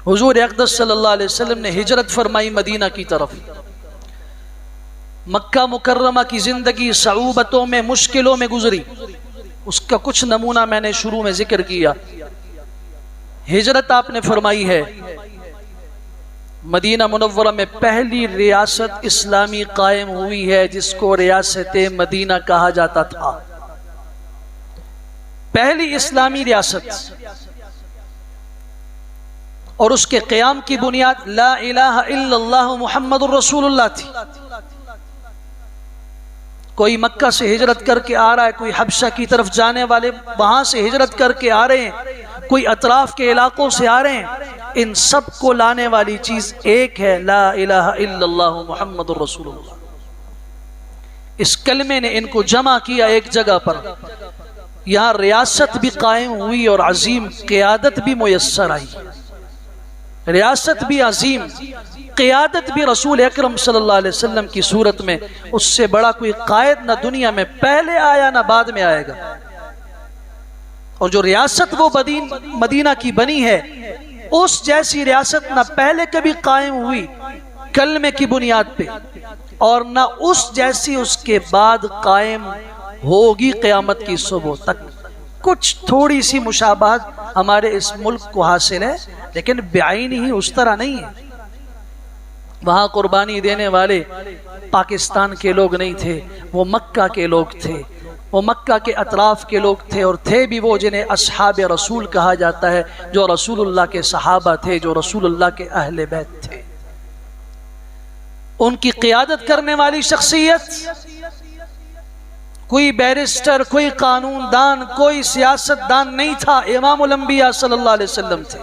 हुजूर अक़दस सल्लल्लाहु अलैहि वसल्लम ने हिजरत फरमाई मदीना की तरफ। मक्का मुकर्रमा की ज़िंदगी सऊबतों में, मुश्किलों में गुजरी। उसका कुछ नमूना मैंने शुरू में जिक्र किया। हिजरत आपने फरमाई है। मदीना मुनव्वरा में पहली रियासत इस्लामी कायम हुई है जिसको रियासत मदीना कहा जाता था। पहली इस्लामी रियासत, और उसके क़याम की बुनियाद ला इलाहा इल्लल्लाह मुहम्मदुर रसूलुल्लाह थी। कोई मक्का से हिजरत करके आ रहा है, कोई हबशा की तरफ जाने वाले वहां से हिजरत करके आ रहे हैं, कोई अतराफ के इलाकों से आ रहे हैं, इन सब को लाने वाली चीज एक है, ला इलाहा इल्लल्लाह मुहम्मदुर रसूलुल्लाह। इस कलमे ने इनको जमा किया एक जगह पर। यहाँ रियासत भी कायम हुई और अजीम क़यादत भी मुयस्सर आई। रियासत भी अजीम, क़यादत भी रसूल अकरम सल्लल्लाहु अलैहि वसल्लम की सूरत में। उससे बड़ा कोई कायद ना दुनिया में पहले आया ना बाद में आएगा। और जो रियासत वो मदीना की बनी है, उस जैसी रियासत ना पहले कभी कायम हुई कलमे की बुनियाद पे, और ना उस जैसी उसके बाद कायम होगी क़यामत की सुबह तक। कुछ थोड़ी सी मुशाबहत हमारे इस मुल्क को हासिल है, लेकिन बेआईन ही उस तरह नहीं है। वहाँ कुर्बानी देने वाले पाकिस्तान के लोग नहीं थे, वो मक्का के लोग थे, वो मक्का के अतराफ के लोग थे, और थे भी वो जिन्हें अस्हाब रसूल कहा जाता है, जो रसूलुल्लाह के सहाबा थे, जो रसूलुल्लाह के अहले बैत थे। उनकी क़यादत करने वाली शख्सियत कोई बैरिस्टर, कोई कानूनदान, कोई सियासतदान नहीं था, इमामुल अंबिया सल्लल्लाहु अलैहि वसल्लम थे।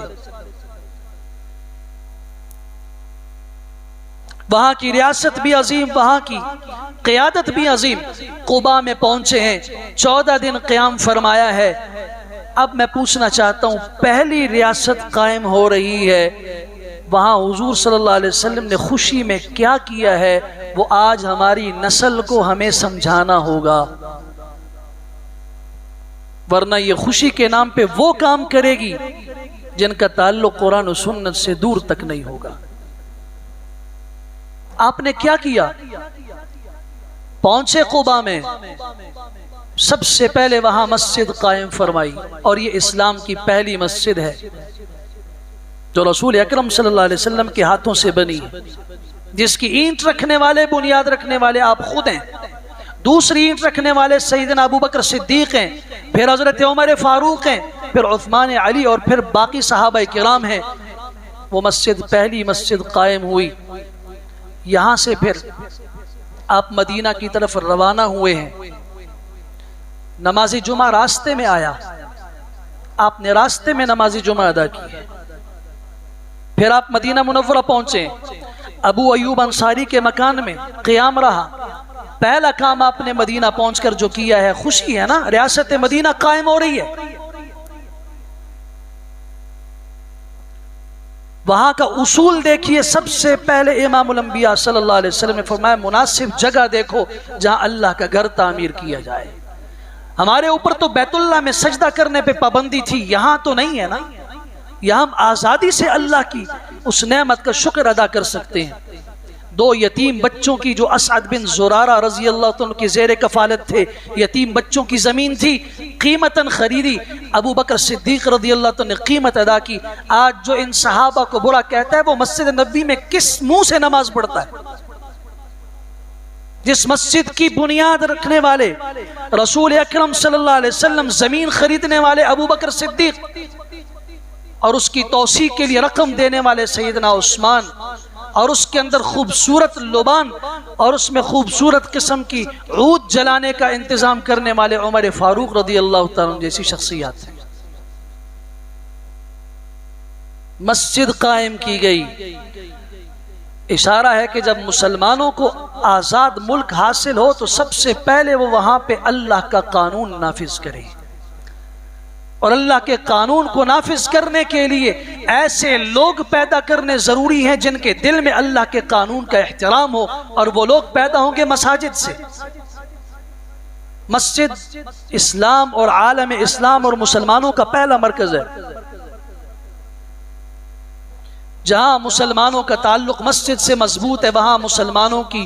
वहां की रियासत भी अजीम, वहां की क़यादत भी अजीम। कुबा में पहुंचे हैं, 14 दिन क़याम फरमाया है। अब मैं पूछना चाहता हूं, पहली रियासत कायम हो रही है, वहां हुजूर सल्लल्लाहु अलैहि वसल्लम ने खुशी में क्या किया है, वो आज हमारी नस्ल को हमें समझाना होगा। वरना ये खुशी के नाम पे वो काम करेगी जिनका ताल्लुक कुरान और सुन्नत से दूर तक नहीं होगा। आपने क्या किया? पहुंचे कुबा में, सबसे पहले वहां मस्जिद कायम फरमाई, और ये इस्लाम की पहली मस्जिद है जो रसूल अकरम सल्लल्लाहु अलैहि वसल्लम के हाथों से बनी, जिसकी ईंट रखने वाले, बुनियाद रखने वाले आप खुद हैं। दूसरी ईंट रखने वाले सैयदना अबू बकर सिद्दीक हैं, फिर हजरत उमर फारूक हैं, फिर उस्मान अली, और फिर बाकी सहाबा किराम हैं। वो मस्जिद, पहली मस्जिद कायम हुई। यहाँ से फिर आप मदीना की तरफ रवाना हुए हैं। नमाजी जुमा रास्ते में आया, आपने रास्ते में नमाजी जुमा अदा की। फिर आप मदीना मुनव्वरा पहुंचे, अबू अयूब अंसारी के मकान में क़याम रहा। पहला काम आपने मदीना पहुंचकर जो किया है, खुशी है ना, रियासत मदीना कायम हो रही है। वहां का उसूल देखिए। सबसे पहले इमामुल अंबिया सल्लल्लाहु अलैहि वसल्लम ने फरमाया, मुनासिब जगह देखो जहां अल्लाह का घर तामीर किया जाए। हमारे ऊपर तो बैतुल्लाह में सजदा करने पे पाबंदी थी, यहां तो नहीं है ना। यहाँ हम आज़ादी से अल्लाह की उस नेमत का शुक्र अदा कर सकते हैं। 2 यतीम बच्चों की, जो असअद बिन ज़ुरारा रज़ी अल्लाह तआला के ज़ेर कफ़ालत थे, यतीम बच्चों की ज़मीन थी, कीमतन खरीदी। अबू बकर सिद्दीक रज़ी अल्लाह तआला ने कीमत अदा की। आज जो इन सहाबा को बुरा कहता है, वो मस्जिद नबी में किस मुंह से नमाज पढ़ता है? जिस मस्जिद की बुनियाद रखने वाले रसूल अकरम सल्लल्लाहु अलैहि वसल्लम, ज़मीन खरीदने वाले अबू बकर सिद्दीक, और उसकी तौसी के लिए रकम देने वाले सैयदना उस्मान, और उसके अंदर खूबसूरत लुबान और उसमें खूबसूरत किस्म की ऊद जलाने का इंतजाम करने वाले उमर फारूक रज़ी अल्लाह तआला जैसी शख्सियत है। मस्जिद कायम की गई। इशारा है कि जब मुसलमानों को आज़ाद मुल्क हासिल हो, तो सबसे पहले वो वहां पे अल्लाह का कानून नाफिज करे, और अल्लाह के कानून को नाफिज करने के लिए ऐसे लोग पैदा करने जरूरी हैं जिनके दिल में अल्लाह के कानून का एहतराम हो, और वो लोग पैदा होंगे मसाजिद से। मस्जिद इस्लाम और आलम इस्लाम और मुसलमानों का पहला मरकज है। जहां मुसलमानों का ताल्लुक मस्जिद से मजबूत है वहां मुसलमानों की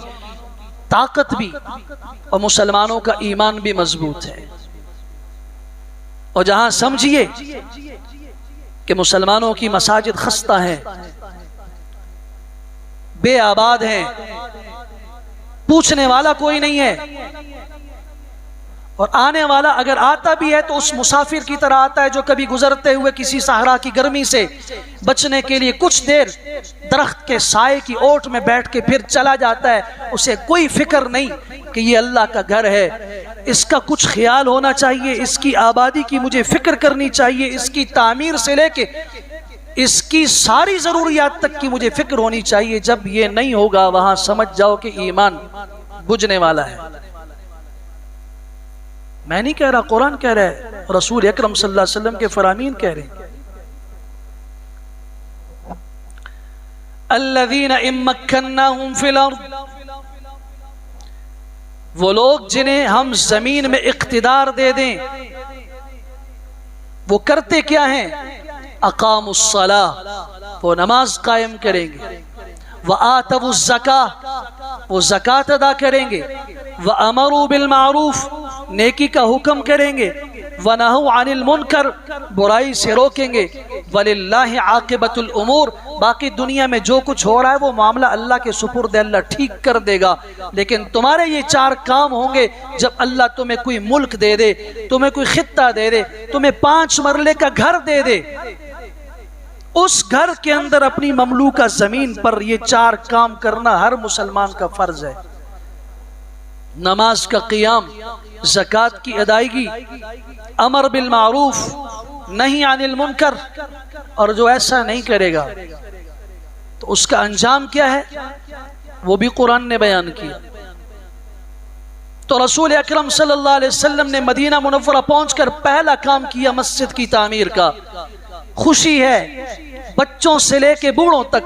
ताकत भी और मुसलमानों का ईमान भी मजबूत है। और जहां समझिए कि मुसलमानों की मसाजिद खस्ता हैं, बेआबाद हैं, पूछने वाला कोई नहीं है, और आने वाला अगर आता भी है तो उस मुसाफिर की तरह आता है जो कभी गुजरते हुए किसी सहरा की गर्मी से बचने के लिए कुछ देर दरख्त के साए की ओट में बैठ के फिर चला जाता है। उसे कोई फिक्र नहीं कि ये अल्लाह का घर है, इसका कुछ ख्याल होना चाहिए, इसकी आबादी की मुझे फिक्र करनी चाहिए, इसकी तामीर से लेके इसकी सारी ज़रूरियात तक की मुझे फिक्र होनी चाहिए। जब ये नहीं होगा वहां समझ जाओ कि ईमान बुझने वाला है। मैं नहीं कह रहा, कुरान कह रहा है, रसूल अकरम सल्लल्लाहु अलैहि वसल्लम के फरामीन कह रहे हैं। अल्लज़ीना इम्मक्कन्नाहुम फिल अर्द, वो लोग जिन्हें हम जमीन में इख्तिदार दे दें वो करते क्या हैं? अकामुस्सलाह, वो नमाज कायम करेंगे, व आतवुज़्ज़का, वो ज़कात अदा करेंगे, व अमरू बिल मारूफ, नेकी का हुक्म करेंगे, व नहू अनिल मुनकर, बुराई से रोकेंगे, वलिल्लाहि आक़िबतुल उमूर, बाकी दुनिया में जो कुछ हो रहा है वो मामला अल्लाह के सुपुर्द, अल्लाह ठीक कर देगा। लेकिन तुम्हारे ये 4 काम होंगे जब अल्लाह तुम्हें कोई मुल्क दे दे, तुम्हें कोई खित्ता दे दे, तुम्हें 5 मरले का घर दे दे, उस घर के अंदर अपनी ममलूका जमीन पर ये 4 काम करना हर मुसलमान का फर्ज है। नमाज का क़ियाम, ज़कात की अदायगी, अमर बिल मारूफ, नहीं अनिल मुनकर, और जो ऐसा नहीं करेगा तो उसका अंजाम क्या है वो भी कुरान ने बयान किया। तो रसूल अकरम सल्लल्लाहु अलैहि वसल्लम ने मदीना मुनव्वरा पहुंचकर पहला काम किया मस्जिद की तामीर का। खुशी है, बच्चों से लेके बूढ़ों तक